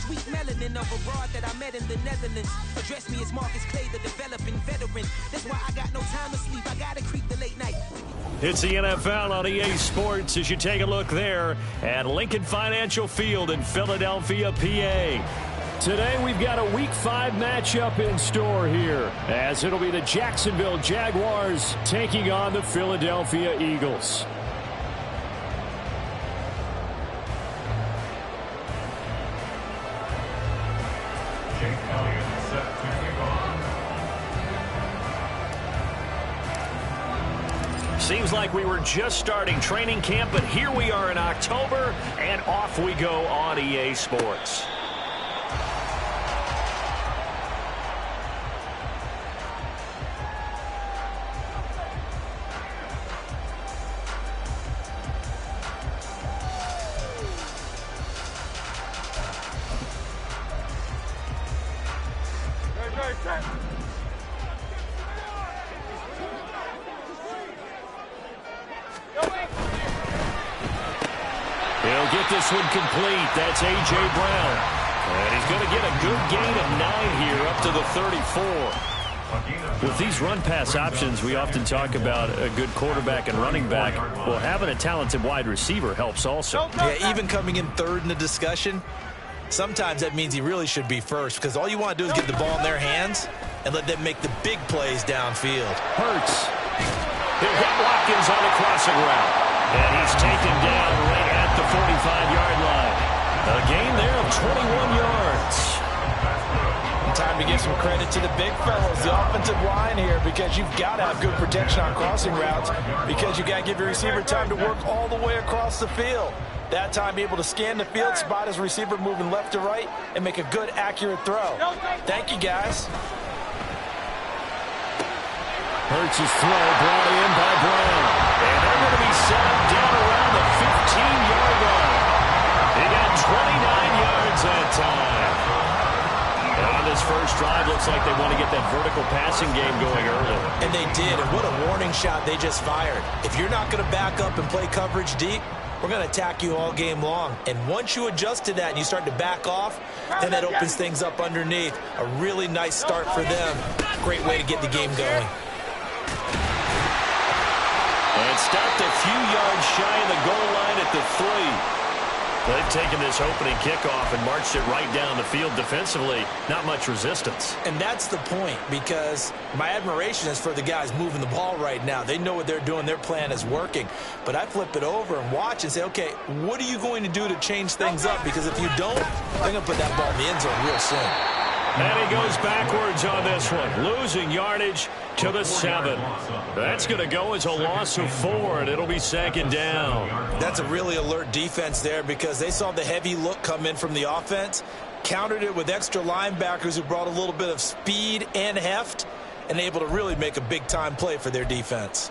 sweet melanin of a broad that I met in the Netherlands. Address me as Marcus Clay, the developing veteran. That's why I got no time to sleep. I gotta creep the late night. It's the NFL on EA Sports as you take a look there at Lincoln Financial Field in Philadelphia, PA. Today we've got a Week 5 matchup in store here, as it'll be the Jacksonville Jaguars taking on the Philadelphia Eagles. Seems like we were just starting training camp, but here we are in October, and off we go on EA Sports. He'll get this one complete. That's A.J. Brown. And he's going to get a good gain of 9 here up to the 34. With these run-pass options, we often talk about a good quarterback and running back. Well, having a talented wide receiver helps also. Yeah, even coming in third in the discussion, sometimes that means he really should be first, because all you want to do is get the ball in their hands and let them make the big plays downfield. Hurts. He'll hit Watkins on the crossing route. And he's taken down right at the 45-yard line. A gain there of 21 yards. And time to give some credit to the big fellas, the offensive line here, because you've got to have good protection on crossing routes, because you got to give your receiver time to work all the way across the field. That time, be able to scan the field, spot his receiver moving left to right, and make a good, accurate throw. Thank you, guys. Hurts' throw brought in by Brown. And they're going to be set up down around the 15-yard line. They got 29 yards that time. And on this first drive, looks like they want to get that vertical passing game going early. And they did, and what a warning shot they just fired. If you're not going to back up and play coverage deep, we're going to attack you all game long. And once you adjust to that and you start to back off, then that opens things up underneath. A really nice start for them. Great way to get the game going. And stopped a few yards shy of the goal line at the 3. They've taken this opening kickoff and marched it right down the field defensively. Not much resistance. And that's the point, because my admiration is for the guys moving the ball right now. They know what they're doing. Their plan is working. But I flip it over and watch and say, okay, what are you going to do to change things up? Because if you don't, they're going to put that ball in the end zone real soon. And he goes backwards on this one, losing yardage to the 7. That's going to go as a loss of 4, and it'll be 2nd down. That's a really alert defense there, because they saw the heavy look come in from the offense, countered it with extra linebackers who brought a little bit of speed and heft, and able to really make a big-time play for their defense.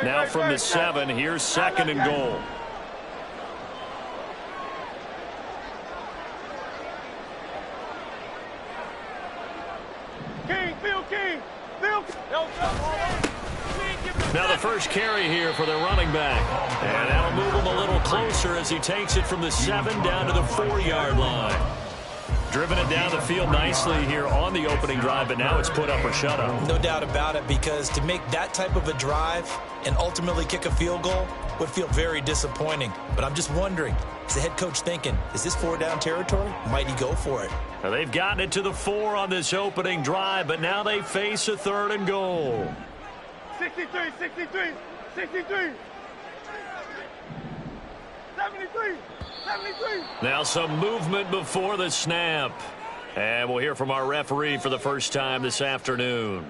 Now from the 7, here's 2nd and goal. Now the first carry here for the running back. And that'll move him a little closer as he takes it from the 7 down to the 4-yard line. Driven it down the field nicely here on the opening drive, but now it's put up or shut up. No doubt about it, because to make that type of a drive and ultimately kick a field goal would feel very disappointing. But I'm just wondering, is the head coach thinking, is this 4-down territory? Might he go for it? Now they've gotten it to the 4 on this opening drive, but now they face a 3rd and goal. 63, 63, 63, 73. 73. Now some movement before the snap. And we'll hear from our referee for the first time this afternoon.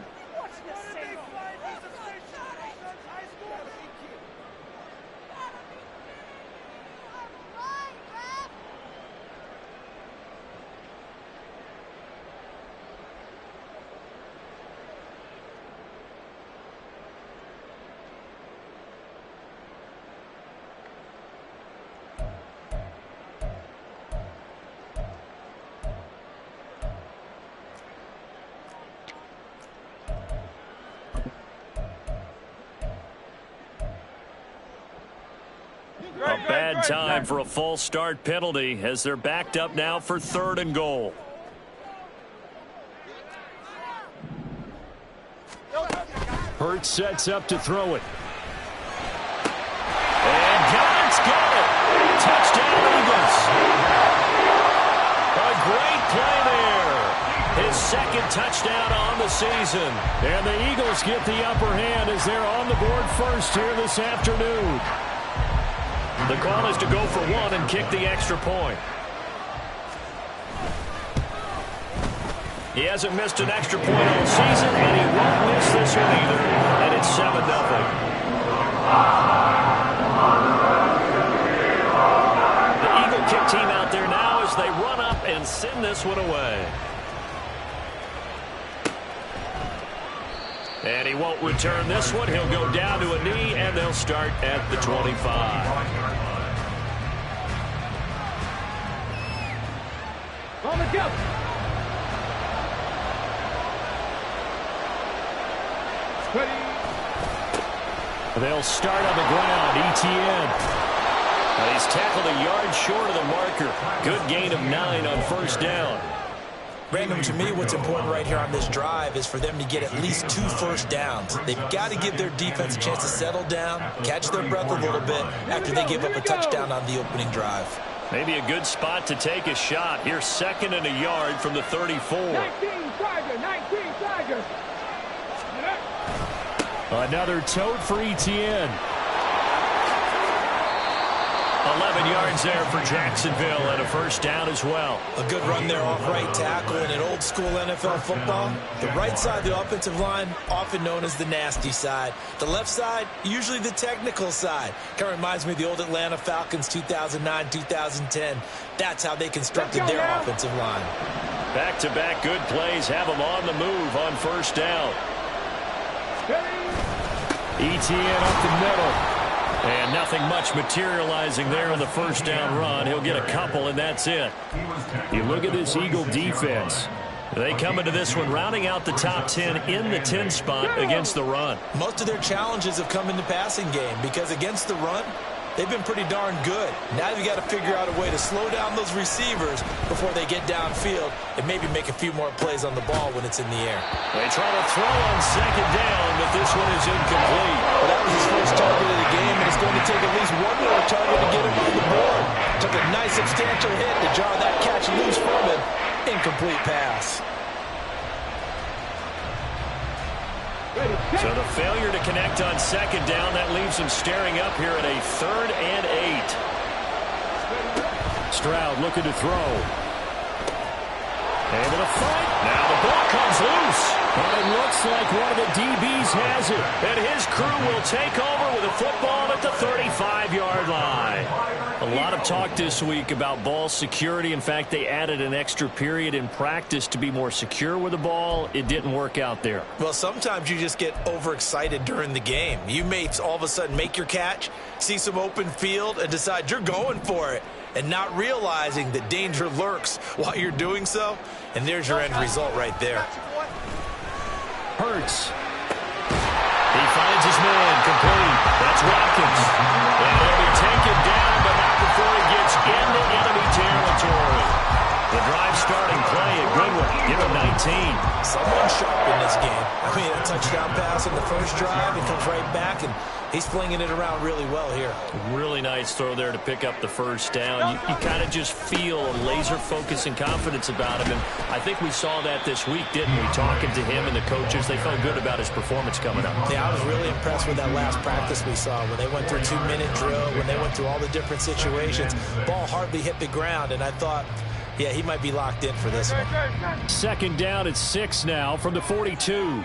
A bad time for a false start penalty as they're backed up now for 3rd and goal. Hurts sets up to throw it. And God's got it. Touchdown, Eagles. A great play there. His 2nd touchdown on the season. And the Eagles get the upper hand as they're on the board first here this afternoon. The call is to go for 1 and kick the extra point. He hasn't missed an extra point all season, and he won't miss this one either. And it's 7-0. The Eagle kick team out there now as they run up and send this one away. And he won't return this one. He'll go down to a knee, and they'll start at the 25. On the go. They'll start on the ground. ETN. He's tackled a yard short of the marker. Good gain of 9 on 1st down. Brandon, to me, what's important right here on this drive is for them to get at least 2 first downs. They've got to give their defense a chance to settle down, catch their breath a little bit after they give up a touchdown on the opening drive. Maybe a good spot to take a shot. Here's 2nd and a yard from the 34. 19 Tigers. Another tote for ETN. 11 yards there for Jacksonville and a 1st down as well. A good run there off right tackle in an old school NFL football. The right side of the offensive line, often known as the nasty side. The left side, usually the technical side. Kind of reminds me of the old Atlanta Falcons 2009, 2010. That's how they constructed their offensive line. Back-to-back good plays have them on the move on 1st down. ETN up the middle. And nothing much materializing there on the 1st down run. He'll get a couple, and that's it. You look at this Eagle defense. They come into this one rounding out the top 10 in the 10 spot against the run. Most of their challenges have come in the passing game because against the run, they've been pretty darn good. Now you've got to figure out a way to slow down those receivers before they get downfield and maybe make a few more plays on the ball when it's in the air. They try to throw on 2nd down, but this one is incomplete. Well, that was his first target of the game, and it's going to take at least one more target to get him on the board. Took a nice substantial hit to jar that catch loose from him. Incomplete pass. So the failure to connect on 2nd down, that leaves him staring up here at a 3rd and 8. Stroud looking to throw. Able to fight. Now the ball comes loose. And it looks like one of the DBs has it. And his crew will take over with a football at the 35-yard line. A lot of talk this week about ball security. In fact, they added an extra period in practice to be more secure with the ball. It didn't work out there. Well, sometimes you just get overexcited during the game. You may all of a sudden make your catch, see some open field, and decide you're going for it, and not realizing that danger lurks while you're doing so. And there's your end result right there. Hurts. He finds his man, complete. That's Watkins. And he'll be taken down, but not before he gets into enemy territory. The drive starting play, a good one. Give him 19. Someone sharp in this game. I mean, a touchdown pass in the first drive, and comes right back, and he's flinging it around really well here. Really nice throw there to pick up the 1st down. You kind of just feel a laser focus and confidence about him, and I think we saw that this week, didn't we? Talking to him and the coaches, they felt good about his performance coming up. Yeah, I was really impressed with that last practice we saw when they went through a 2-minute drill, when they went through all the different situations. Ball hardly hit the ground, and I thought, yeah, he might be locked in for this one. 2nd down at 6 now from the 42.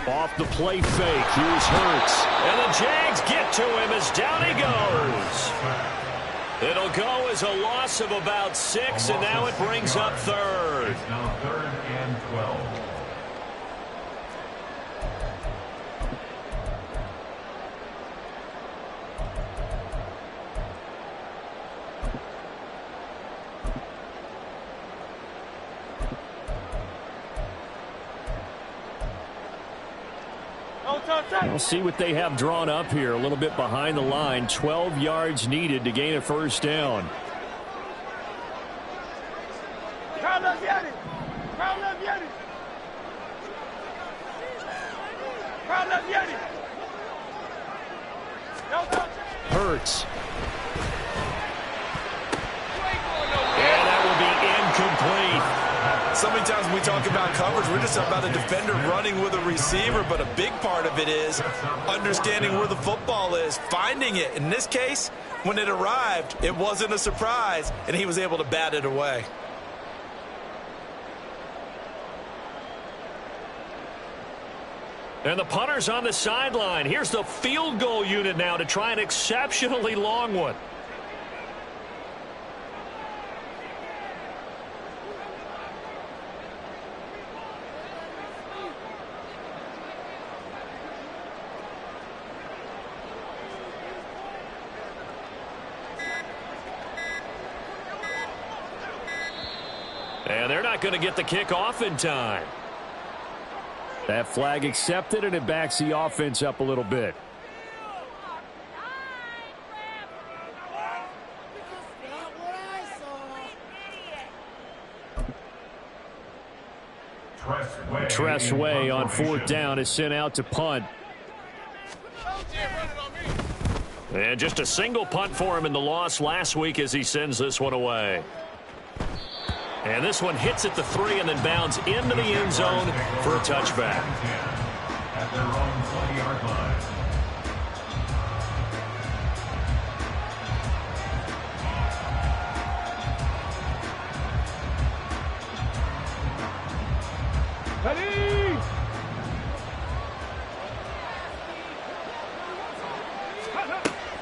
Off the play fake, here's Hurts. And the Jags get to him as down he goes. It'll go as a loss of about 6, and now it brings up 3rd. Now 3rd and 12. We'll see what they have drawn up here. A little bit behind the line. 12 yards needed to gain a first down. Hurts. And that will be incomplete. So many times when we talk about coverage, we're just about a defender running with a receiver, but a big part of it is understanding where the football is, finding it. In this case, when it arrived, it wasn't a surprise, and he was able to bat it away. And the punter's on the sideline. Here's the field goal unit now to try an exceptionally long one. And they're not going to get the kick off in time. That flag accepted, and it backs the offense up a little bit. Tressway on fourth down is sent out to punt. And just a single punt for him in the loss last week as he sends this one away. And this one hits at the 3 and then bounds into the end zone for a touchback. At their own 20-yard line. Ready!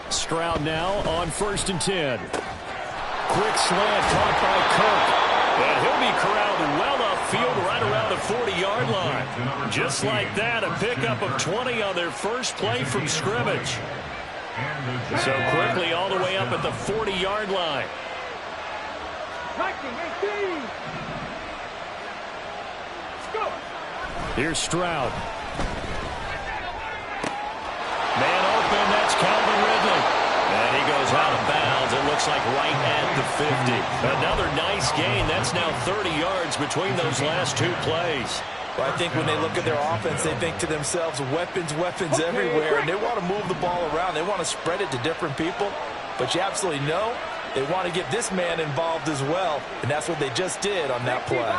Stroud now on 1st and 10. Quick slant caught by Kirk. And he'll be corralled well upfield right around the 40-yard line. Just like that, a pickup of 20 on their first play from scrimmage. So quickly all the way up at the 40-yard line. 19, 18. Score. Here's Stroud. Man open, that's Calvin Ridley. And he goes out of bounds. It looks like right at the 50. Another nice gain. That's now 30 yards between those last two plays. Well, I think when they look at their offense, they think to themselves, weapons everywhere, and they want to move the ball around. They want to spread it to different people. But you absolutely know they want to get this man involved as well, and that's what they just did on that play.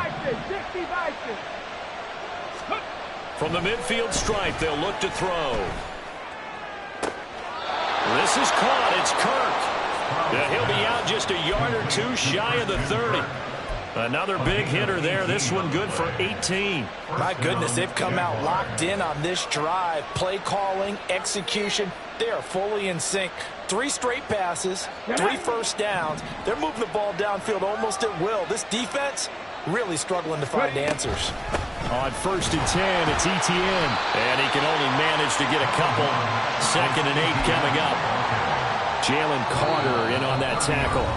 From the midfield stripe, they'll look to throw. This is caught. It's Kirk. Yeah, he'll be out just a yard or two shy of the 30. Another big hitter there. This one good for 18. My goodness, they've come out locked in on this drive. Play calling, execution, they are fully in sync. 3 straight passes, 3 first downs. They're moving the ball downfield almost at will. This defense really struggling to find answers. On 1st and 10, it's Etienne. And he can only manage to get a couple. 2nd and 8 coming up. Jalen Carter in on that tackle.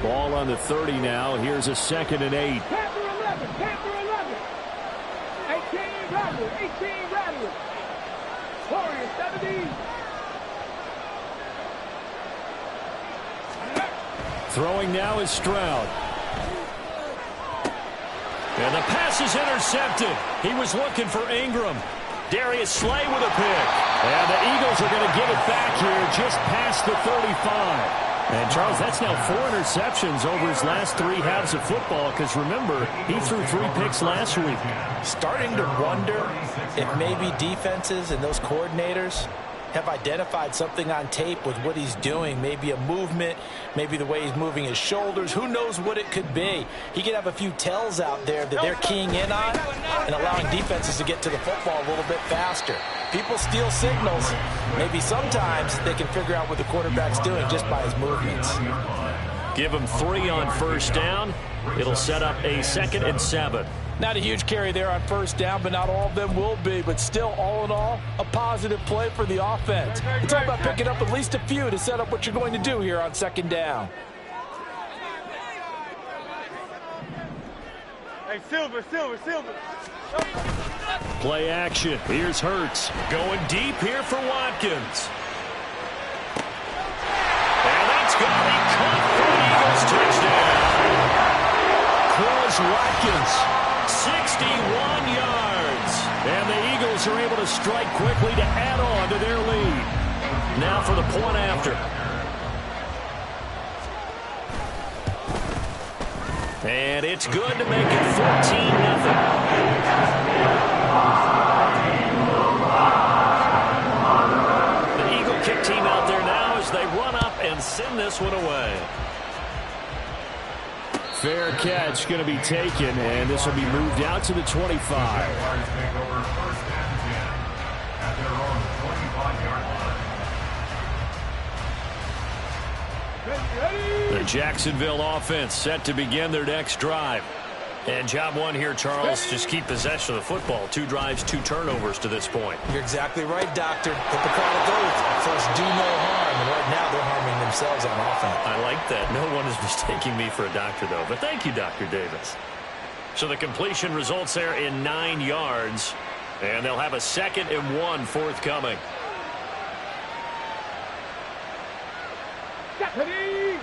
Ball on the 30 now. Here's a 2nd and 8. Panther 11, Panther 11. 18 Rattler, 18 Rattler. Warriors 70. Throwing now is Stroud. And the pass is intercepted. He was looking for Ingram. Darius Slay with a pick. And the Eagles are going to give it back here just past the 35. And, Charles, that's now 4 interceptions over his last 3 halves of football because, remember, he threw 3 picks last week. Starting to wonder if maybe defenses and those coordinators have identified something on tape with what he's doing. Maybe a movement, maybe the way he's moving his shoulders. Who knows what it could be? He could have a few tells out there that they're keying in on and allowing defenses to get to the football a little bit faster. People steal signals. Maybe sometimes they can figure out what the quarterback's doing just by his movements. Give him 3 on 1st down. It'll set up a 2nd and 7. Not a huge carry there on first down, but not all of them will be. But still, all in all, a positive play for the offense. It's all about picking up at least a few to set up what you're going to do here on second down. Hey, Silver. Play action. Here's Hurts. Going deep here for Watkins. And that's going to be caught for the Eagles touchdown. Cross Watkins, 61 yards. And the Eagles are able to strike quickly to add on to their lead. Now for the point after. And it's good to make it 14-0. The Eagle kick team out there now as they run up and send this one away. Fair catch going to be taken, and this will be moved out to the 25. The Jacksonville offense set to begin their next drive. And job one here, Charles, just keep possession of the football. 2 drives, 2 turnovers to this point. You're exactly right, Doctor. Hippocratic oath. First, do no harm. And right now, they're harming themselves on offense. I like that. No one is mistaking me for a doctor, though. But thank you, Dr. Davis. So the completion results there in 9 yards. And they'll have a 2nd and 1 forthcoming. Deputy!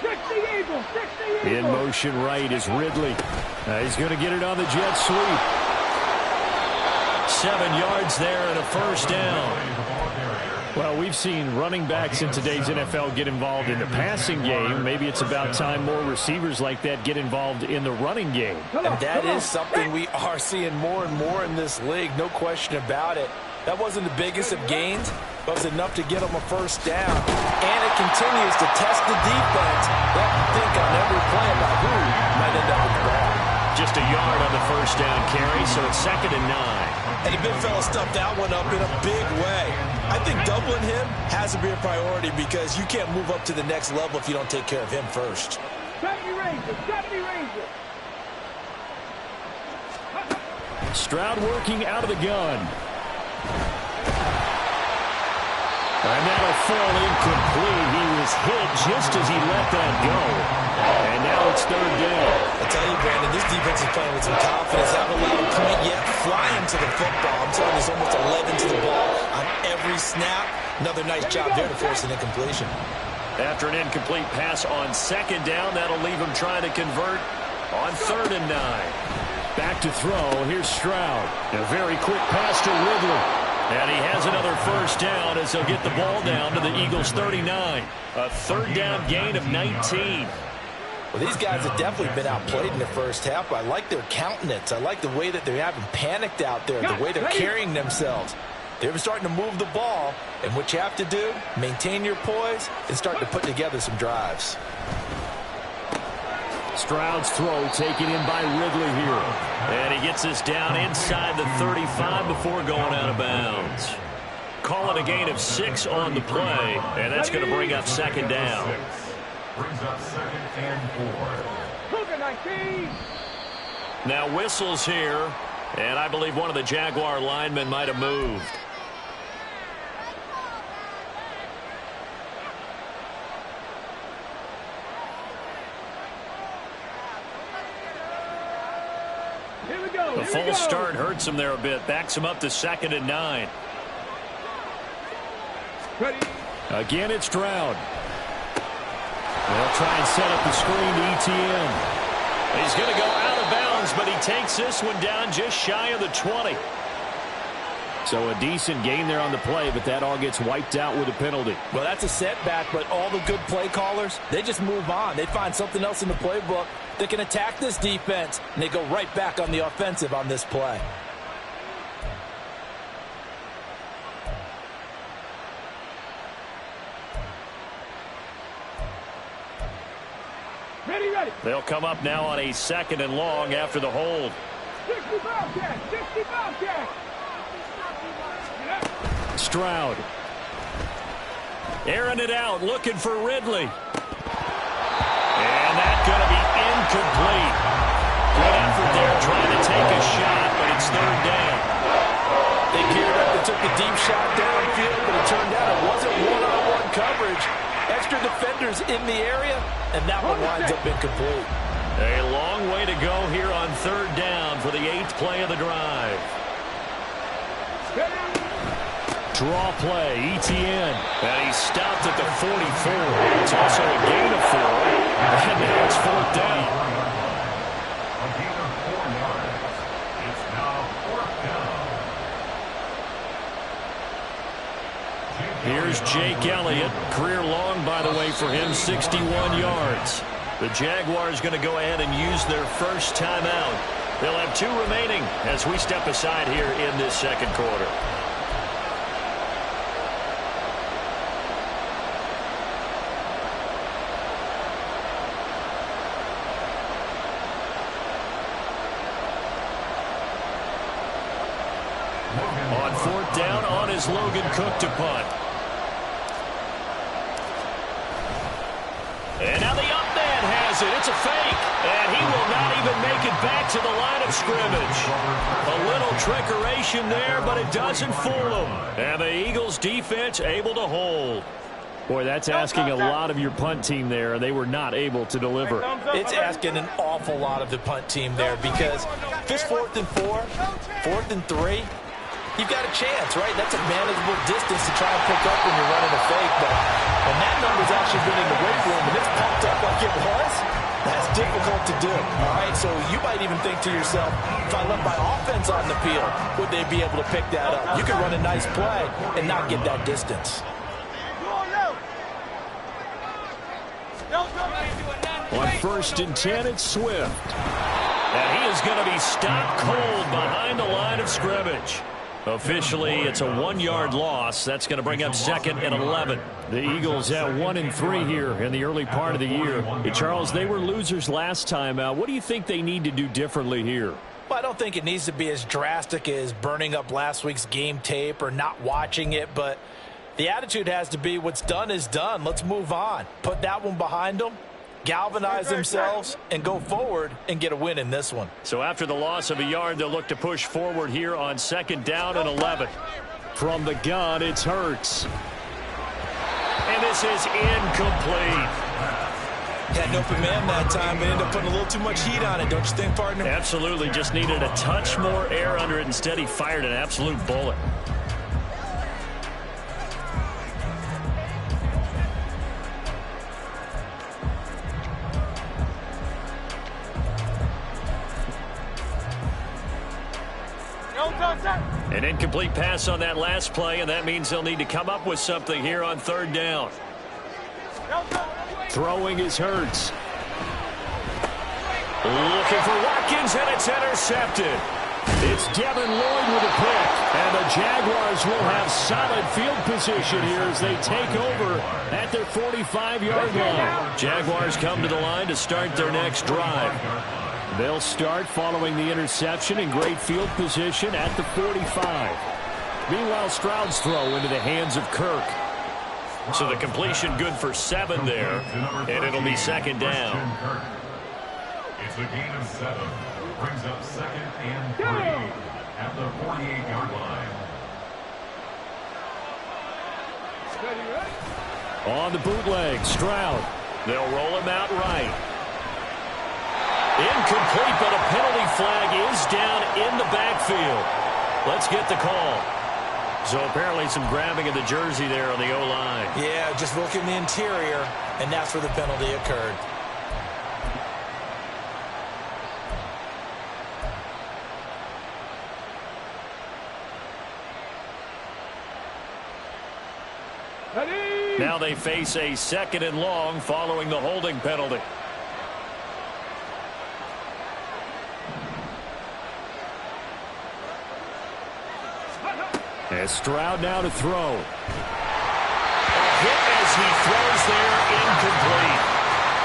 60 Eagles! In motion right is Ridley. He's going to get it on the jet sweep. 7 yards there and a first down. Well, we've seen running backs in today's NFL get involved in the passing game. Maybe it's about time more receivers like that get involved in the running game. And that is something we are seeing more and more in this league, no question about it. That wasn't the biggest of gains, but it was enough to get them a first down. And it continues to test the defense. They have to think on every play about who might end up with the ball. Just a yard on the first down carry, so it's 2nd and 9. And the big fella stuffed that one up in a big way. I think doubling him has to be a priority because you can't move up to the next level if you don't take care of him first. 70 Rangers! Stroud working out of the gun. And that'll fall incomplete. He was hit just as he let that go. And now it's 3rd down. I tell you, Brandon, this defense is playing with some confidence. Haven't allowed a point yet. Flying to the football. I'm telling you, there's almost 11 to the ball on every snap. Another nice job there to force an incompletion. After an incomplete pass on 2nd down, that'll leave him trying to convert on 3rd and 9. Back to throw. Here's Stroud. A very quick pass to Ridley. And he has another first down as he'll get the ball down to the Eagles' 39. A 3rd down gain of 19. Well, these guys have definitely been outplayed in the first half. I like their countenance. I like the way that they haven't panicked out there, the way they're carrying themselves. They're starting to move the ball, and what you have to do, maintain your poise and start to put together some drives. Stroud's throw taken in by Ridley here. And he gets this down inside the 35 before going out of bounds. Call it a gain of 6 on the play, and that's going to bring up 2nd down. Brings up 2nd and 4. Now whistles here, and I believe one of the Jaguar linemen might have moved. The false start hurts him there a bit. Backs him up to 2nd and 9. Again, it's Stroud. They'll try and set up the screen to ETN. He's going to go out of bounds, but he takes this one down just shy of the 20. So a decent gain there on the play, but that all gets wiped out with a penalty. Well, that's a setback, but all the good play callers, they just move on. They find something else in the playbook that can attack this defense, and they go right back on the offensive on this play. Ready. They'll come up now on a 2nd and long after the hold. 60 Bobcat! Stroud. Airing it out, looking for Ridley. And that's going to be incomplete. Good effort there trying to take a shot, but it's third down. They geared up and took a deep shot downfield, but it turned out it wasn't one-on-one coverage. Extra defenders in the area, and that one winds up incomplete. A long way to go here on third down for the 8th play of the drive. Draw play, ETN. And he stopped at the 44. It's also a gain of 4. And now it's fourth down. A gain of 4 yards. It's now fourth down. Here's Jake Elliott. Career long, by the way, for him, 61 yards. The Jaguars going to go ahead and use their first timeout. They'll have 2 remaining as we step aside here in this second quarter. On fourth down, on is Logan Cook to punt. And now the up man has it. It's a fake. And he will not even make it back to the line of scrimmage. A little trickeration there, but it doesn't fool him. And the Eagles defense able to hold. Boy, that's asking a lot of your punt team there. They were not able to deliver. It's asking an awful lot of the punt team there because this 4th and 4, 4th and 3, you've got a chance, right? That's a manageable distance to try and pick up when you're running a fake. But when that number's actually been in the weight room and it's pumped up like it was, that's difficult to do. All right, so you might even think to yourself, if I left my offense on the field, would they be able to pick that up? You can run a nice play and not get that distance. On 1st and 10, it's Swift. And he is going to be stopped cold behind the line of scrimmage. Officially, it's a 1-yard loss. That's going to bring up 2nd and 11. The Eagles at 1 and 3 here in the early part of the year. Hey, Charles, they were losers last time out. What do you think they need to do differently here? Well, I don't think it needs to be as drastic as burning up last week's game tape or not watching it, but the attitude has to be what's done is done. Let's move on. Put that one behind them, galvanize themselves, and go forward and get a win in this one. So after the loss of a yard, they'll look to push forward here on 2nd down and 11. From the gun, it's Hurts. And this is incomplete. Had an open man that time, but ended up putting a little too much heat on it, don't you think, partner? Absolutely. Just needed a touch more air under it. Instead, he fired an absolute bullet. An incomplete pass on that last play, and that means they'll need to come up with something here on 3rd down. Throwing is Hurts. Looking for Watkins, and it's intercepted. It's Devin Lloyd with a pick, and the Jaguars will have solid field position here as they take over at their 45-yard line. Jaguars come to the line to start their next drive. They'll start following the interception in great field position at the 45. Meanwhile, Stroud's throw into the hands of Kirk. So the completion good for 7 there, and it'll be 2nd down. It's a gain of 7. Brings up 2nd and 3 at the 48-yard line. On the bootleg, Stroud. They'll roll him out right. Incomplete, but a penalty flag is down in the backfield. Let's get the call. So apparently some grabbing of the jersey there on the O-line. Yeah, just look in the interior, and that's where the penalty occurred. Now they face a 2nd and long following the holding penalty. As Stroud now to throw. A hit as he throws there, incomplete.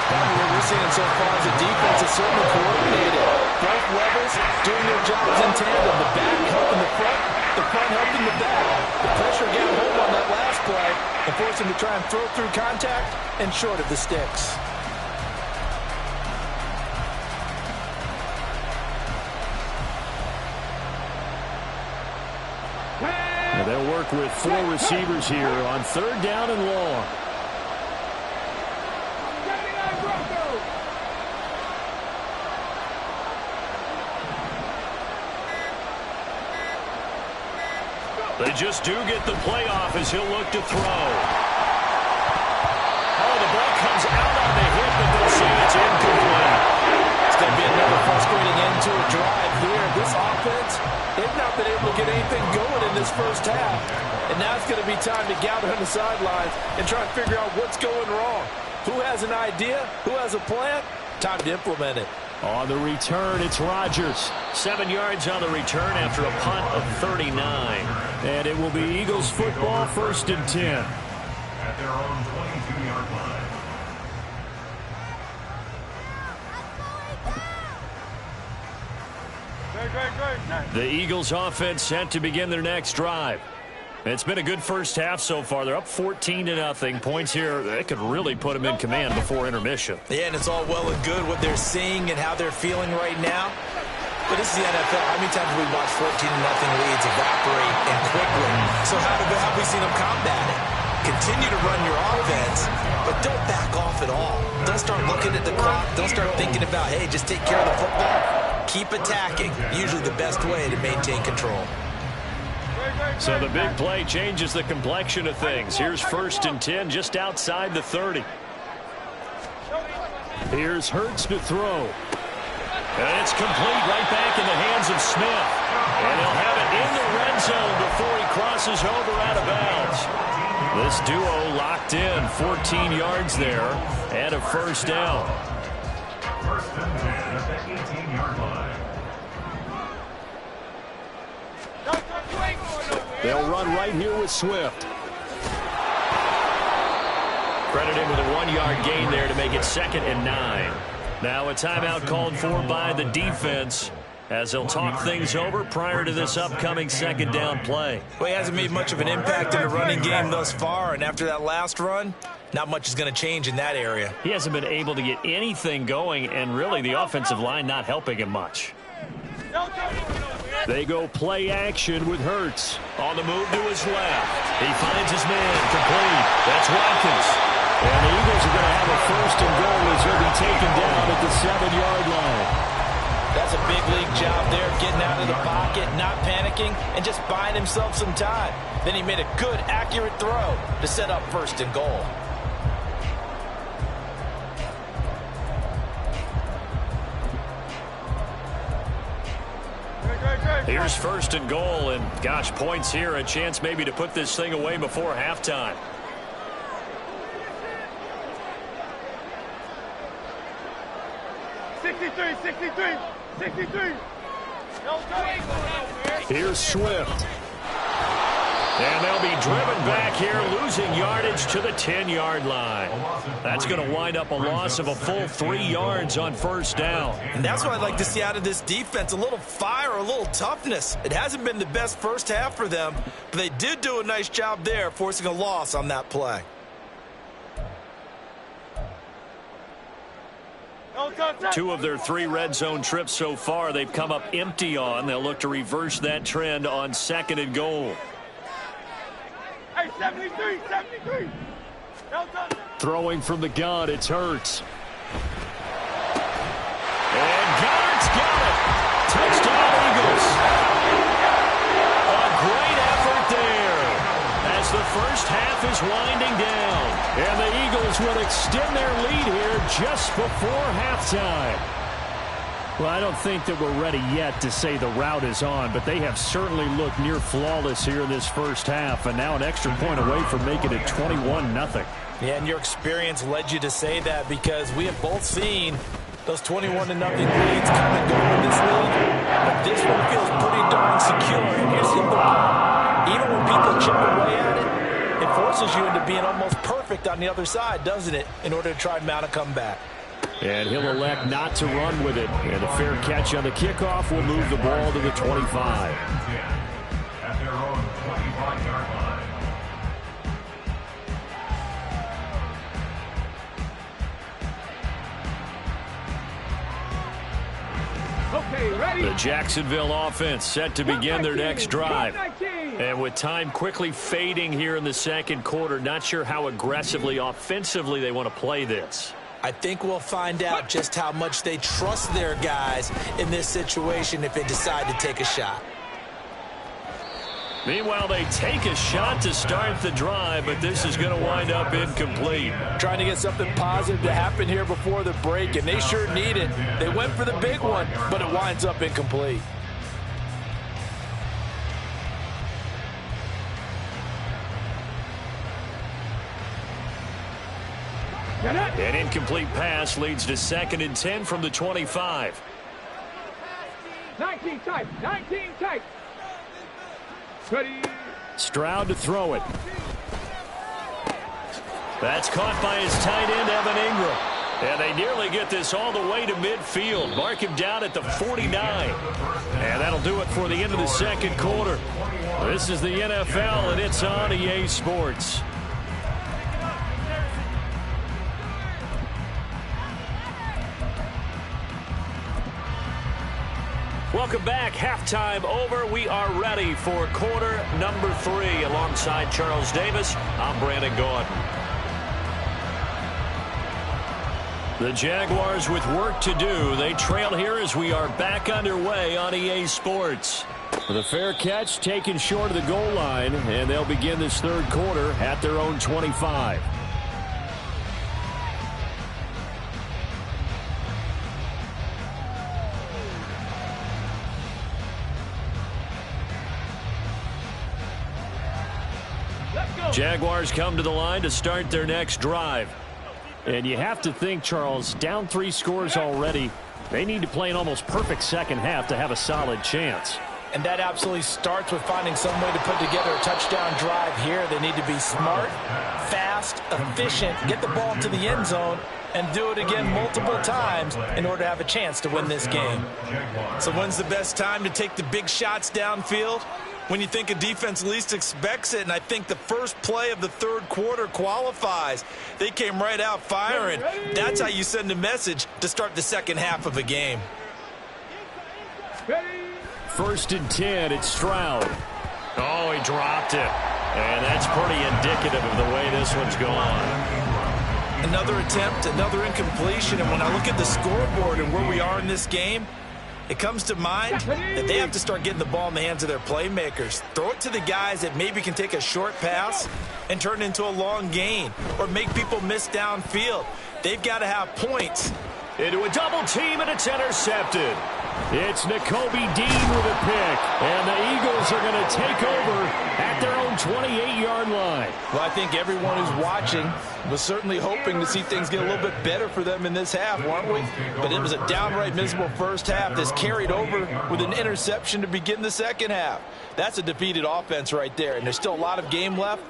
What we're seeing so far is the defense is certainly coordinated. Both levels doing their jobs in tandem. The back helping the front helping the back. The pressure got hold on that last play and forced him to try and throw through contact and short of the sticks. work with 4 receivers here on 3rd down and long. 79 Broncos. They just do get the play off as he'll look to throw. Oh, the ball comes out on the hit, but they'll say it's incomplete. It's going to be another frustrating end to a drive here. This offense, they've not been able to get anything going in this first half. And now it's going to be time to gather on the sidelines and try and figure out what's going wrong. Who has an idea? Who has a plan? Time to implement it. On the return, it's Rodgers. 7 yards on the return after a punt of 39. And it will be Eagles football, 1st and 10. At their own 22-yard line. The Eagles offense set to begin their next drive. It's been a good first half so far. They're up 14-0. Points here, they could really put them in command before intermission. Yeah, and it's all well and good what they're seeing and how they're feeling right now. But this is the NFL. How many times have we watched 14-0 leads evaporate and quickly? So how have we seen them combat it? Continue to run your offense, but don't back off at all. Don't start looking at the clock. Don't start thinking about, hey, just take care of the football. Keep attacking. Usually the best way to maintain control. So the big play changes the complexion of things. Here's 1st and 10 just outside the 30. Here's Hurts to throw. And it's complete right back in the hands of Smith. And he'll have it in the red zone before he crosses over out of bounds. This duo locked in, 14 yards there and a 1st down. 1st and 10 at the 18-yard line. They'll run right here with Swift. Credit him with a 1-yard gain there to make it 2nd and 9. Now a timeout called for by the defense as they'll talk things over prior to this upcoming 2nd down play. Well, he hasn't made much of an impact in the running game thus far, and after that last run, not much is going to change in that area. He hasn't been able to get anything going, and really the offensive line not helping him much. They go play action with Hurts. On the move to his left. He finds his man complete. That's Watkins. And the Eagles are going to have a 1st and goal as he'll be taken down at the 7-yard line. That's a big league job there, getting out of the pocket, not panicking, and just buying himself some time. Then he made a good, accurate throw to set up 1st and goal. Here's 1st and goal, and gosh, points here, a chance maybe to put this thing away before halftime. Here's Swift. And they'll be driven back here, losing yardage to the 10-yard line. That's going to wind up a loss of a full 3 yards on 1st down. And that's what I'd like to see out of this defense, a little fire, a little toughness. It hasn't been the best first half for them, but they did do a nice job there, forcing a loss on that play. Two of their 3 red zone trips so far, they've come up empty on. They'll look to reverse that trend on 2nd and goal. Hey, 73, 73. Throwing from the gun, it's Hurts. And Goddard's got it. Touchdown, Eagles. A great effort there as the first half is winding down. And the Eagles will extend their lead here just before halftime. Well, I don't think that we're ready yet to say the route is on, but they have certainly looked near flawless here in this first half, and now an extra point away from making it 21-0. Yeah, and your experience led you to say that because we have both seen those 21-0 leads come and go in this league, but this one feels pretty darn secure. And here's the other part. Even when people chip away at it, it forces you into being almost perfect on the other side, doesn't it, in order to try and mount a comeback. And he'll elect not to run with it. And a fair catch on the kickoff will move the ball to the 25. At their own 25-yard line. Okay, The Jacksonville offense set to begin their next drive. And with time quickly fading here in the second quarter, not sure how aggressively, offensively they want to play this. I think we'll find out just how much they trust their guys in this situation if they decide to take a shot. Meanwhile, they take a shot to start the drive, but this is going to wind up incomplete. Trying to get something positive to happen here before the break, and they sure need it. They went for the big one, but it winds up incomplete. An incomplete pass leads to 2nd and 10 from the 25. 19 tight. 19 tight. Ready. Stroud to throw it. That's caught by his tight end, Evan Ingram. And they nearly get this all the way to midfield. Mark him down at the 49. And that'll do it for the end of the second quarter. This is the NFL, and it's on EA Sports. Welcome back. Halftime over. We are ready for quarter number 3. Alongside Charles Davis, I'm Brandon Gaudin. The Jaguars with work to do. They trail here as we are back underway on EA Sports. The fair catch taken short of the goal line, and they'll begin this third quarter at their own 25. Jaguars come to the line to start their next drive. And you have to think, Charles, down 3 scores already. They need to play an almost perfect second half to have a solid chance. And that absolutely starts with finding some way to put together a touchdown drive here. They need to be smart, fast, efficient, get the ball into the end zone, and do it again multiple times in order to have a chance to win this game. So when's the best time to take the big shots downfield? When you think a defense least expects it, and I think the first play of the third quarter qualifies. They came right out firing. That's how you send a message to start the second half of a game. 1st and 10, it's Stroud. Oh, he dropped it. And that's pretty indicative of the way this one's gone. Another attempt, another incompletion, and when I look at the scoreboard and where we are in this game, it comes to mind that they have to start getting the ball in the hands of their playmakers. Throw it to the guys that maybe can take a short pass and turn it into a long gain or make people miss downfield. They've got to have points. Into a double team, and it's intercepted. It's Nakobe Dean with a pick, and the Eagles are going to take over at their own 28-yard line. Well, I think everyone who's watching was certainly hoping to see things get a little bit better for them in this half, weren't we? But it was a downright miserable first half that's carried over with an interception to begin the second half. That's a defeated offense right there, and there's still a lot of game left.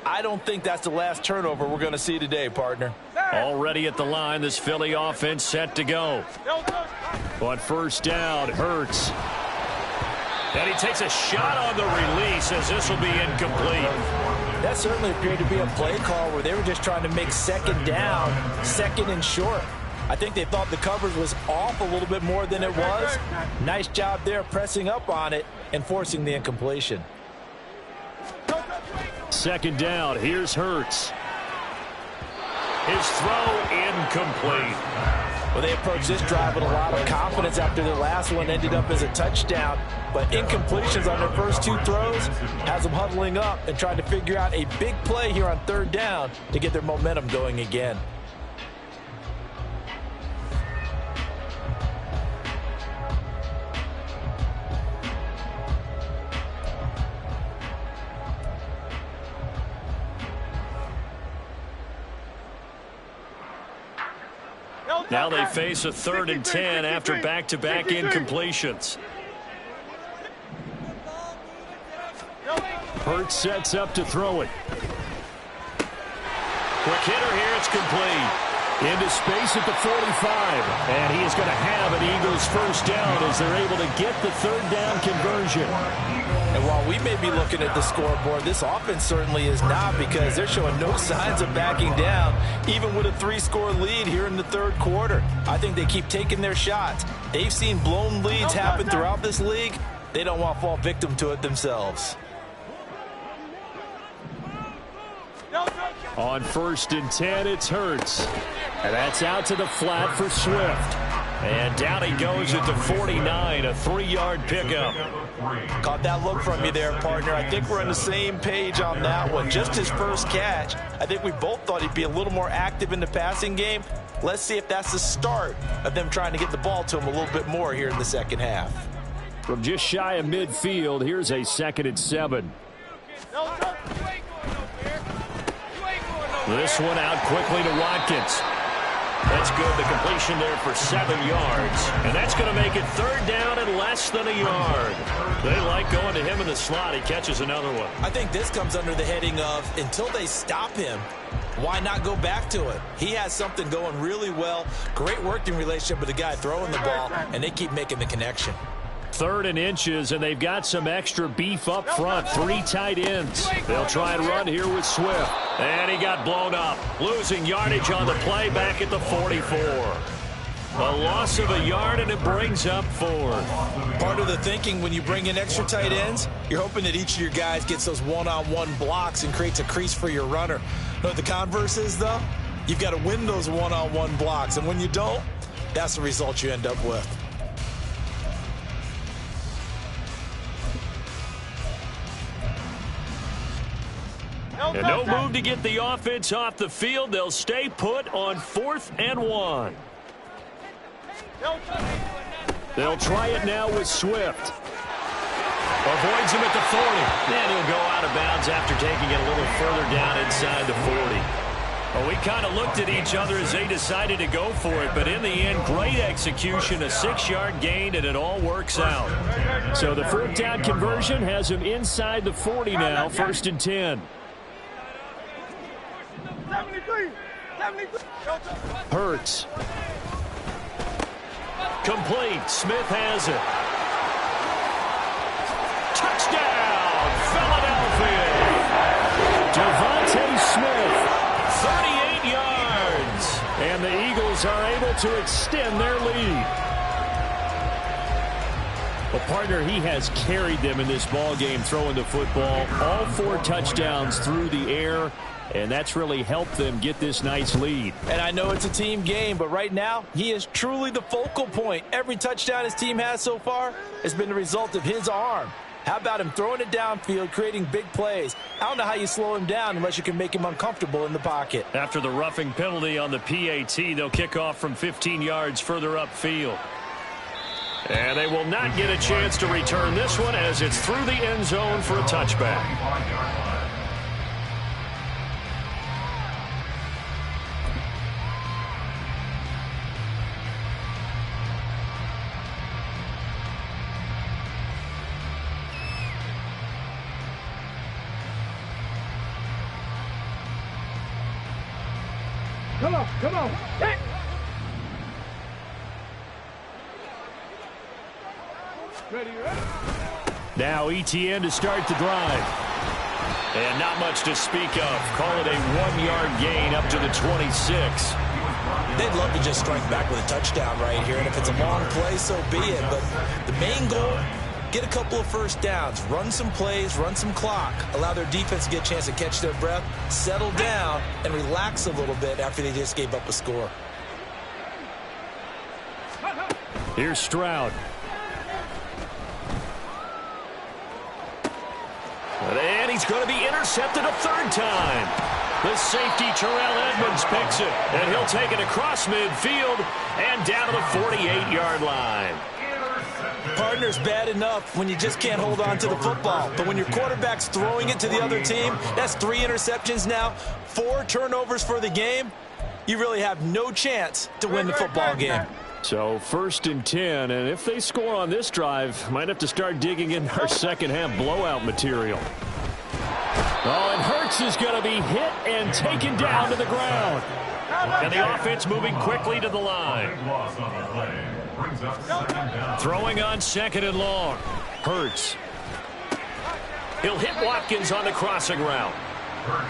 I don't think that's the last turnover we're going to see today, partner. Already at the line, this Philly offense set to go. But first down, Hurts. And he takes a shot on the release as this will be incomplete. That certainly appeared to be a play call where they were just trying to make second down, second and short. I think they thought the coverage was off a little bit more than it was. Nice job there pressing up on it and forcing the incompletion. Second down, here's Hurts. His throw incomplete. Well, they approached this drive with a lot of confidence after their last one ended up as a touchdown. But incompletions on their first 2 throws has them huddling up and trying to figure out a big play here on third down to get their momentum going again. Now they face a 3rd and 10 after back-to-back incompletions. Hurts sets up to throw it. Quick hitter here, it's complete. Into space at the 45. And he is going to have an Eagles first down as they're able to get the third down conversion. And while we may be looking at the scoreboard, this offense certainly is not, because they're showing no signs of backing down, even with a 3-score lead here in the third quarter. I think they keep taking their shots. They've seen blown leads happen throughout this league. They don't want to fall victim to it themselves. On 1st and 10, it's Hurts. And that's out to the flat for Swift. And down he goes at the 49, a 3-yard pickup. Caught that look from you there, partner. I think we're on the same page on that one. Just his first catch. I think we both thought he'd be a little more active in the passing game. Let's see if that's the start of them trying to get the ball to him a little bit more here in the second half. From just shy of midfield, here's a 2nd and 7. This one out quickly to Watkins. That's good. The completion there for 7 yards. And that's going to make it 3rd down and less than a yard. They like going to him in the slot. He catches another one. I think this comes under the heading of, until they stop him, why not go back to it? He has something going really well. Great working relationship with the guy throwing the ball, and they keep making the connection. 3rd and inches, and they've got some extra beef up front. 3 tight ends. They'll try and run here with Swift. And he got blown up. Losing yardage on the play back at the 44. A loss of a yard, and it brings up 4th. Part of the thinking when you bring in extra tight ends, you're hoping that each of your guys gets those one-on-one blocks and creates a crease for your runner. You know what the converse is, though? You've got to win those one-on-one blocks, and when you don't, that's the result you end up with. And no move to get the offense off the field. They'll stay put on 4th and 1. They'll try it now with Swift. Avoids him at the 40. And he'll go out of bounds after taking it a little further down inside the 40. Well, we kind of looked at each other as they decided to go for it, but in the end, great execution, a 6-yard gain, and it all works out. So the 4th down conversion has him inside the 40 now, 1st and 10. Hurts. Complete. Smith has it. Touchdown, Philadelphia. Devontae Smith, 38 yards. And the Eagles are able to extend their lead. Well, partner, he has carried them in this ball game throwing the football. All 4 touchdowns through the air. And that's really helped them get this nice lead. And I know it's a team game, but right now, he is truly the focal point. Every touchdown his team has so far has been the result of his arm. How about him throwing it downfield, creating big plays? I don't know how you slow him down unless you can make him uncomfortable in the pocket. After the roughing penalty on the PAT, they'll kick off from 15 yards further upfield. And they will not get a chance to return this one as it's through the end zone for a touchback. Come on. Hey. Ready. Now ETN to start the drive. And not much to speak of. Call it a 1-yard gain up to the 26. They'd love to just strike back with a touchdown right here, and if it's a long play, so be it. But the main goal, get a couple of first downs, run some plays, run some clock, allow their defense to get a chance to catch their breath, settle down, and relax a little bit after they just gave up a score. Here's Stroud. And he's going to be intercepted a 3rd time. The safety, Terrell Edmonds, picks it, and he'll take it across midfield and down to the 48-yard line. Partner's bad enough when you just can't hold on to the football. But when your quarterback's throwing it to the other team, that's 3 interceptions now, 4 turnovers for the game. You really have no chance to win the football game. So 1st and 10, and if they score on this drive, might have to start digging in our second half blowout material. Oh, and Hurts is going to be hit and taken down to the ground. And the offense moving quickly to the line. Throwing on 2nd and long. Hurts. He'll hit Watkins on the crossing route.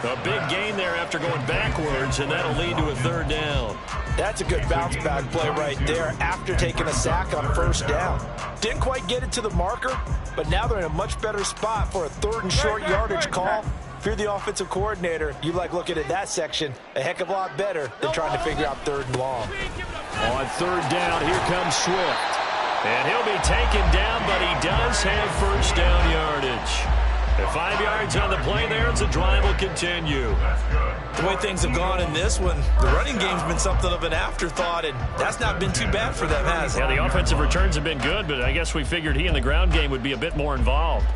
A big gain there after going backwards, and that'll lead to a third down. That's a good bounce-back play right there after taking a sack on first down. Didn't quite get it to the marker, but now they're in a much better spot for a third and short yardage call. If you're the offensive coordinator, you like looking at that section a heck of a lot better than trying to figure out third and long. On third down, here comes Swift. And he'll be taken down, but he does have first down yardage. And 5 yards on the play there as the drive will continue. The way things have gone in this one, the running game's been something of an afterthought, and that's not been too bad for them, has it? Yeah, the offensive returns have been good, but I guess we figured he in the ground game would be a bit more involved.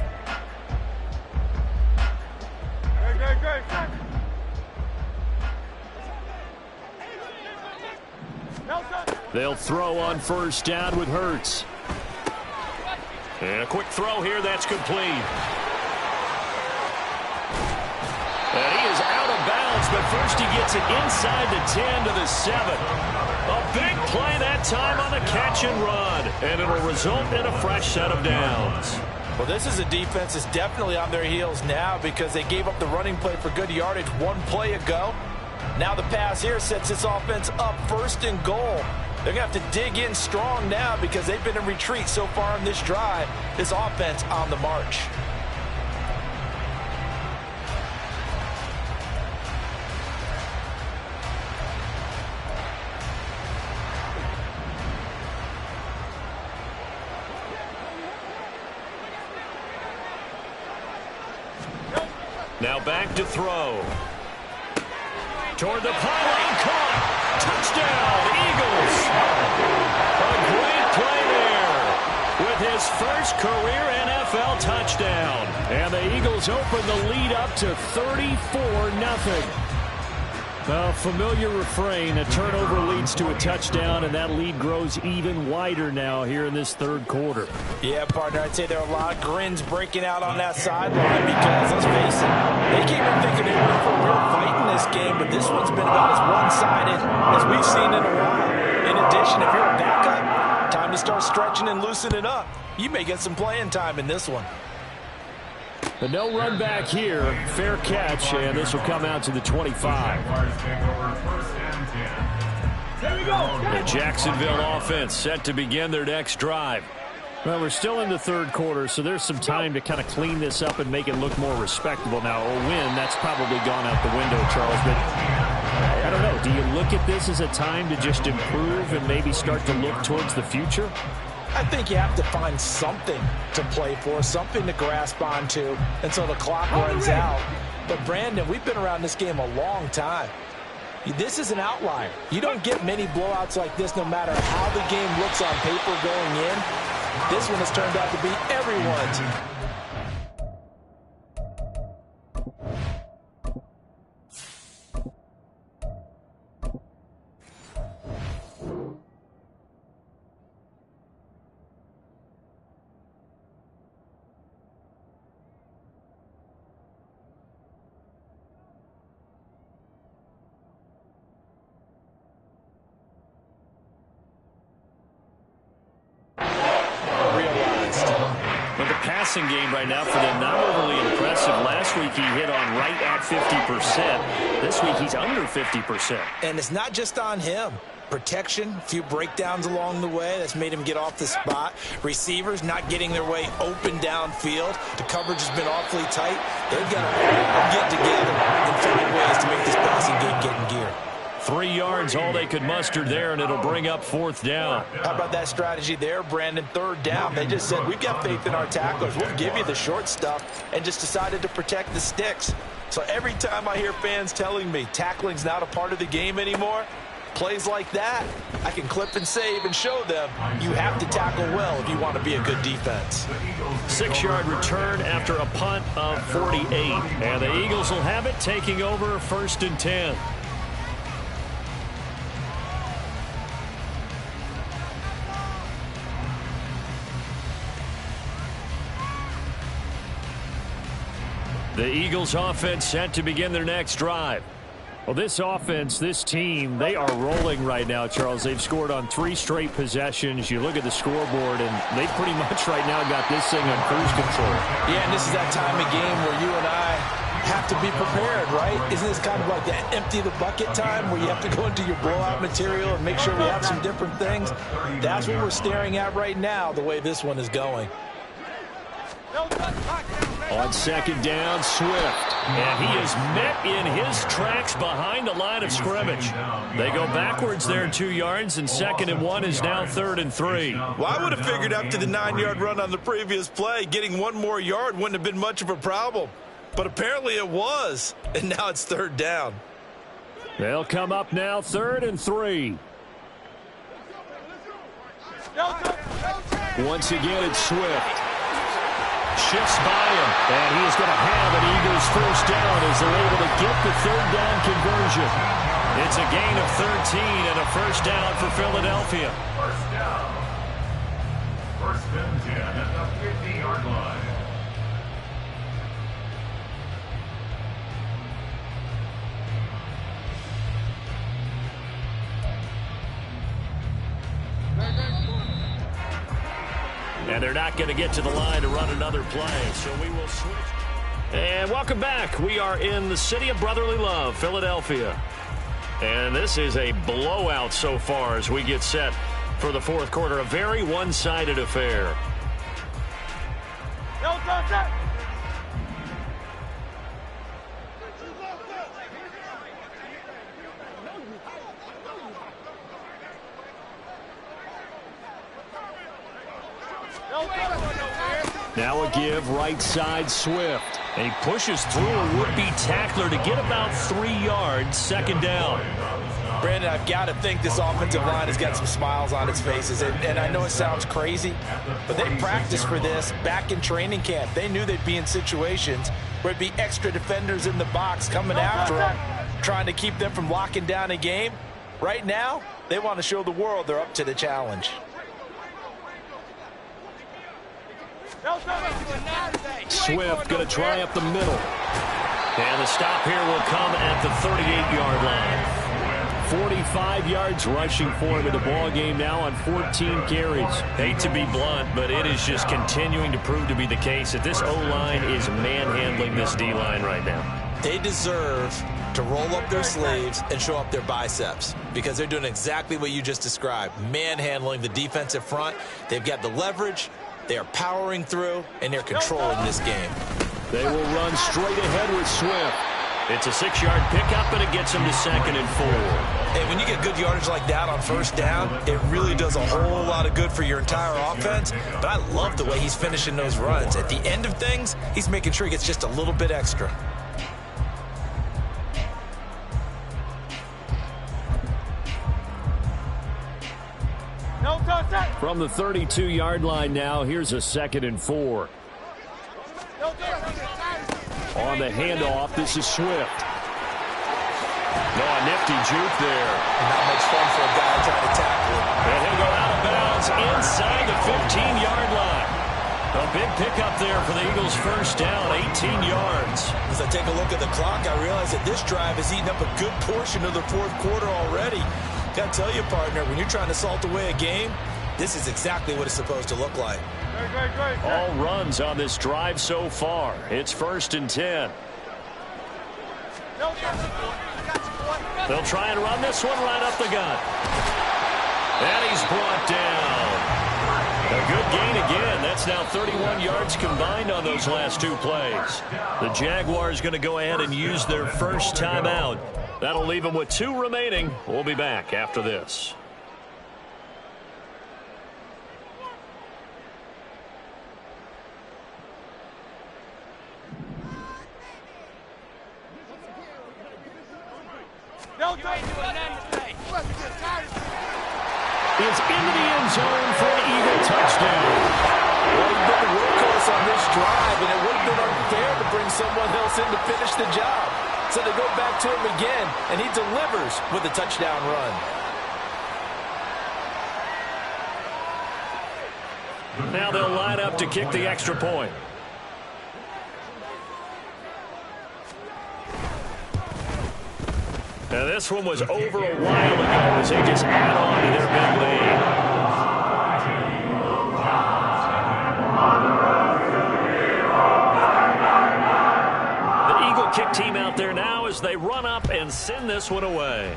They'll throw on first down with Hurts. And a quick throw here, that's complete. And he is out of bounds, but first he gets it inside the 10 to the 7. A big play that time on the catch and run, and it'll result in a fresh set of downs. Well, this is a defense that's definitely on their heels now because they gave up the running play for good yardage one play ago. Now the pass here sets this offense up first and goal. They're going to have to dig in strong now because they've been in retreat so far on this drive. This offense on the march. Now back to throw. Toward the pylon, caught. Touchdown, Eagles. A great play there with his first career NFL touchdown. And the Eagles open the lead up to 34-0. A familiar refrain, a turnover leads to a touchdown, and that lead grows even wider now here in this third quarter. Yeah, partner, I'd say there are a lot of grins breaking out on that sideline because, let's face it, they came in thinking they were in for a real fight in this game, but this one's been about as one-sided as we've seen in a while. In addition, if you're a backup, time to start stretching and loosening up. You may get some playing time in this one. But no run back here. Fair catch, and this will come out to the 25. The Jacksonville offense set to begin their next drive. Well, we're still in the third quarter, so there's some time to kind of clean this up and make it look more respectable. Now, a win, that's probably gone out the window, Charles, but I don't know. Do you look at this as a time to just improve and maybe start to look towards the future? I think you have to find something to play for, something to grasp onto until the clock runs out. But, Brandon, we've been around this game a long time. This is an outlier. You don't get many blowouts like this no matter how the game looks on paper going in. This one has turned out to be everyone's. Passing game right now for them, not overly impressive. Last week he hit on right at 50%. This week he's under 50%. And it's not just on him. Protection, a few breakdowns along the way that's made him get off the spot. Receivers not getting their way open downfield. The coverage has been awfully tight. They've got to all get together and find ways to make this passing game get in gear. 3 yards, all they could muster there, and it'll bring up fourth down. How about that strategy there, Brandon? Third down. They just said, we've got faith in our tacklers. We'll give you the short stuff, and just decided to protect the sticks. So every time I hear fans telling me tackling's not a part of the game anymore, plays like that, I can clip and save and show them you have to tackle well if you want to be a good defense. 6-yard return after a punt of 48. And the Eagles will have it, taking over first and 10. The Eagles offense set to begin their next drive. Well, this offense, this team, they are rolling right now, Charles. They've scored on 3 straight possessions. You look at the scoreboard, and they pretty much right now got this thing on cruise control. Yeah, and this is that time of game where you and I have to be prepared, right? Isn't this kind of like that empty the bucket time where you have to go into your blowout material and make sure we have some different things? That's what we're staring at right now, the way this one is going. On second down, Swift. And he is met in his tracks behind the line of scrimmage. They go backwards there 2 yards, and 2nd and 1 is now 3rd and 3. Well, I would have figured after the 9-yard run on the previous play, getting 1 more yard wouldn't have been much of a problem. But apparently it was, and now it's 3rd down. They'll come up now 3rd and 3. Once again, it's Swift. Shifts by him, and he is going to have an Eagles first down as they're able to get the 3rd down conversion. It's a gain of 13 and a first down for Philadelphia. First down. First and 10 at the 50-yard line. And they're not going to get to the line to run another play, so we will switch. And welcome back. We are in the city of brotherly love, Philadelphia. And this is a blowout so far as we get set for the 4th quarter. A very one-sided affair. Now a give right side Swift. And he pushes through a would-be tackler to get about 3 yards. 2nd down. Brandon, I've got to think this offensive line has got some smiles on its faces. And I know it sounds crazy, but they practiced for this back in training camp. They knew they'd be in situations where it'd be extra defenders in the box coming after them, trying to keep them from locking down a game. Right now, they want to show the world they're up to the challenge. Swift going to try up the middle. And the stop here will come at the 38-yard line. 45 yards rushing for him in the ball game now on 14 carries. Hate to be blunt, but it is just continuing to prove to be the case that this O-line is manhandling this D-line right now. They deserve to roll up their sleeves and show up their biceps because they're doing exactly what you just described, manhandling the defensive front. They've got the leverage. They are powering through, and they're controlling this game. They will run straight ahead with Swift. It's a 6-yard pickup, and it gets them to 2nd and 4. And when you get good yardage like that on first down, it really does a whole lot of good for your entire offense. But I love the way he's finishing those runs. At the end of things, he's making sure he gets just a little bit extra. From the 32-yard line now, here's a 2nd and 4. On the handoff, this is Swift. No, a nifty juke there. Not much fun for a guy trying to tackle him. And he'll go out of bounds inside the 15-yard line. A big pickup there for the Eagles' first down, 18 yards. As I take a look at the clock, I realize that this drive has eaten up a good portion of the 4th quarter already. Got to tell you, partner, when you're trying to salt away a game, this is exactly what it's supposed to look like. All runs on this drive so far. It's 1st and 10. They'll try and run this one right up the gut. And he's brought down. A good gain again. That's now 31 yards combined on those last 2 plays. The Jaguars going to go ahead and use their first timeout. That'll leave them with 2 remaining. We'll be back after this. It's into the end zone for an Eagle touchdown. Well, he's been the workhorse on this drive, and it would have been unfair to bring someone else in to finish the job. So they go back to him again, and he delivers with a touchdown run. Now they'll line up to kick the extra point. Now this one was over a while ago as they just add on to their big lead. The Eagle kick team out there now as they run up and send this one away.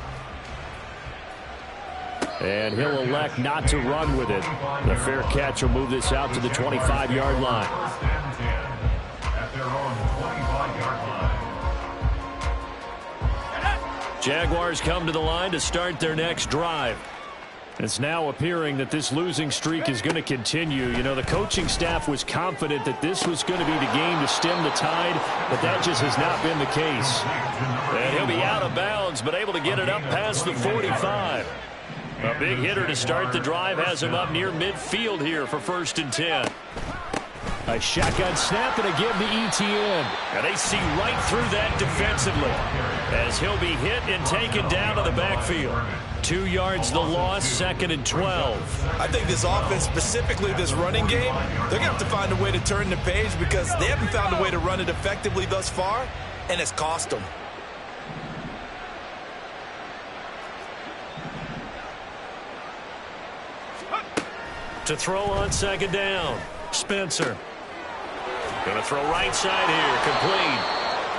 And he'll elect not to run with it. The fair catch will move this out to the 25-yard line. At their own 25-yard line. Jaguars come to the line to start their next drive. It's now appearing that this losing streak is going to continue. You know, the coaching staff was confident that this was going to be the game to stem the tide, but that just has not been the case. And he'll be out of bounds, but able to get it up past the 45. A big hitter to start the drive has him up near midfield here for 1st and 10. A shotgun snap and a give to ETN. And they see right through that defensively as he'll be hit and taken down to the backfield. 2 yards the loss, 2nd and 12. I think this offense, specifically this running game, they're going to have to find a way to turn the page because they haven't found a way to run it effectively thus far, and it's cost them. To throw on 2nd down, Spencer. Going to throw right side here, complete.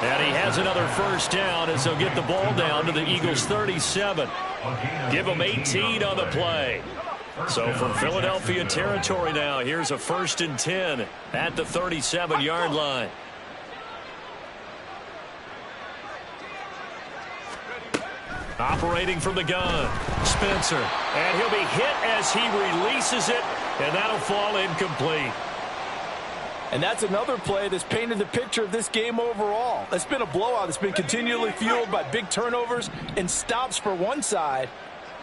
And he has another 1st down as they'll get the ball down to the Eagles' 37. Give them 18 on the play. So from Philadelphia territory now, here's a 1st and 10 at the 37-yard line. Operating from the gun, Spencer. And he'll be hit as he releases it, and that'll fall incomplete. And that's another play that's painted the picture of this game overall. It's been a blowout. It's been continually fueled by big turnovers and stops for one side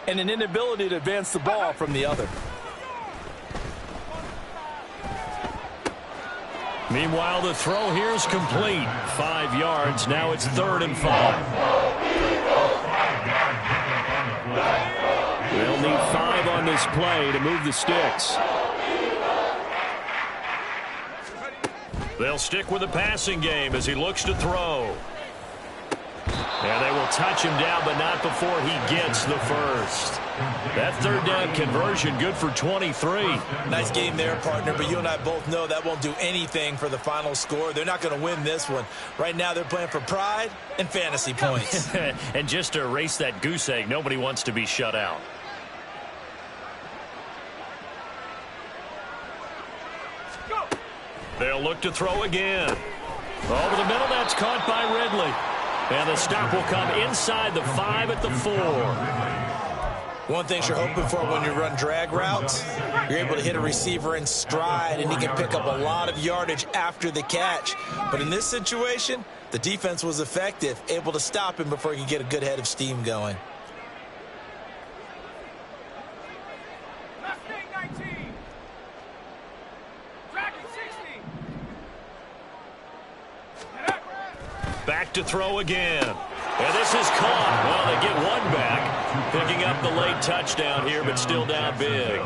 and an inability to advance the ball from the other. Meanwhile, the throw here is complete. 5 yards. Now it's 3rd and 5. They'll need 5 on this play to move the sticks. They'll stick with the passing game as he looks to throw. And they will touch him down, but not before he gets the 1st. That 3rd down conversion good for 23. Nice game there, partner, but you and I both know that won't do anything for the final score. They're not going to win this one. Right now they're playing for pride and fantasy points. And just to erase that goose egg, nobody wants to be shut out. They'll look to throw again. Over the middle, that's caught by Ridley. And the stop will come inside the 5 at the 4. One thing you're hoping for when you run drag routes, you're able to hit a receiver in stride, and he can pick up a lot of yardage after the catch. But in this situation, the defense was effective, able to stop him before he could get a good head of steam going. Back to throw again. And this is caught. Well, they get one back. Picking up the late touchdown here, but still down big.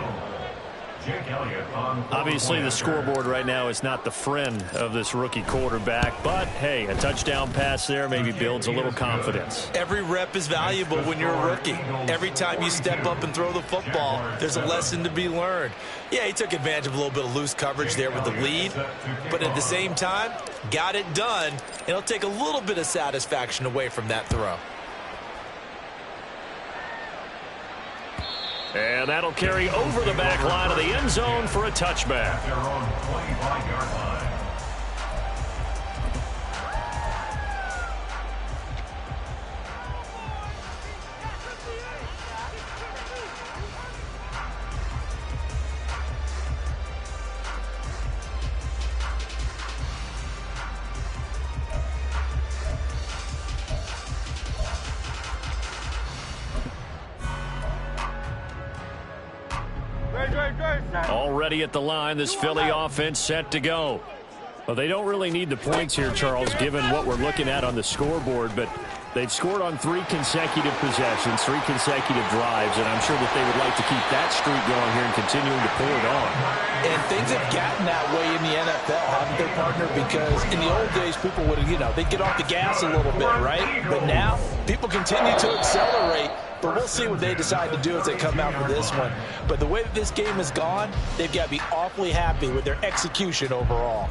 Obviously, the scoreboard right now is not the friend of this rookie quarterback. But, hey, a touchdown pass there maybe builds a little confidence. Every rep is valuable when you're a rookie. Every time you step up and throw the football, there's a lesson to be learned. Yeah, he took advantage of a little bit of loose coverage there with the lead. But at the same time, got it done. And it'll take a little bit of satisfaction away from that throw. And that'll carry over the back line of the end zone for a touchback. Their own 25-yard line. Already at the line, this Philly offense set to go. Well, they don't really need the points here, Charles, given what we're looking at on the scoreboard, but they've scored on 3 consecutive possessions, 3 consecutive drives, and I'm sure that they would like to keep that streak going here and continuing to pull it on. And things have gotten that way in the NFL, haven't they, partner? Because in the old days, people would, they'd get off the gas a little bit, right? But now, People continue to accelerate, but we'll see what they decide to do as they come out for this one. But the way that this game has gone, they've got to be awfully happy with their execution overall.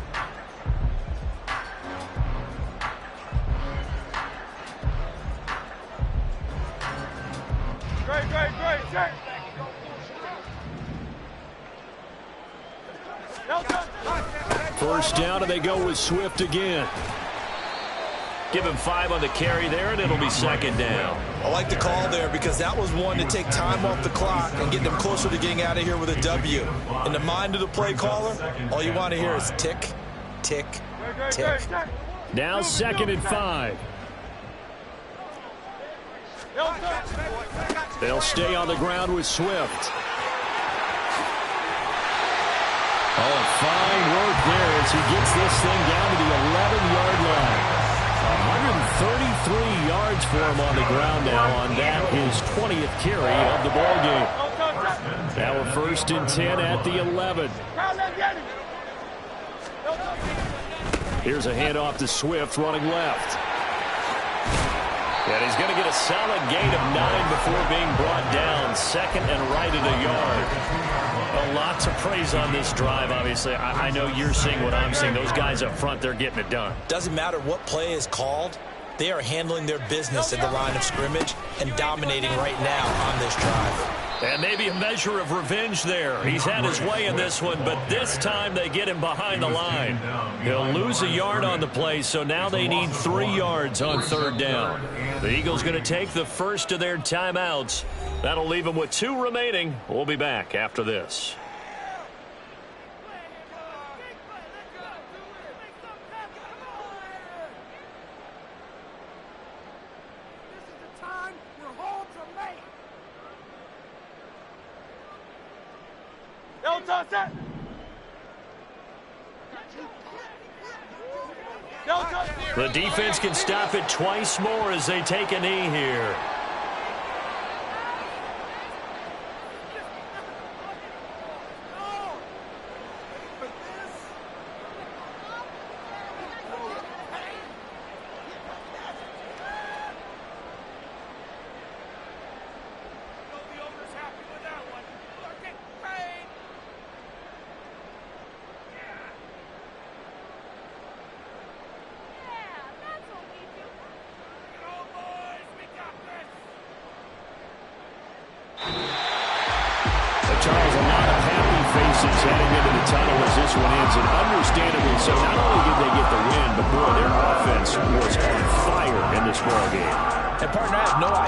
Great. First down, and they go with Swift again. Give him 5 on the carry there, and it'll be second down. I like the call there because that was one to take time off the clock and get them closer to getting out of here with a W. In the mind of the play caller, all you want to hear is tick, tick, tick. Now 2nd and 5. They'll stay on the ground with Swift. Oh, fine work there as he gets this thing down to the 11-yard line. 133 yards for him on the ground now on that, his 20th carry of the ball game. Now we're 1st and 10 at the 11. Here's a handoff to Swift running left. And he's going to get a solid gain of 9 before being brought down. 2nd and right at a yard. Well, lots of praise on this drive, obviously. I know you're seeing what I'm seeing. Those guys up front, they're getting it done. Doesn't matter what play is called. They are handling their business at the line of scrimmage and dominating right now on this drive. And maybe a measure of revenge there. He's had his way in this one, but this time they get him behind the line. He'll lose a yard on the play, so now they need 3 yards on 3rd down. The Eagles going to take the first of their timeouts. That'll leave them with 2 remaining. We'll be back after this. The defense can stop it twice more as they take a knee here. Charles, a lot of happy faces heading into the tunnel as this one ends, and understandably so. Not only did they get the win, but boy, their offense was on fire in this ball game. And partner, I have no idea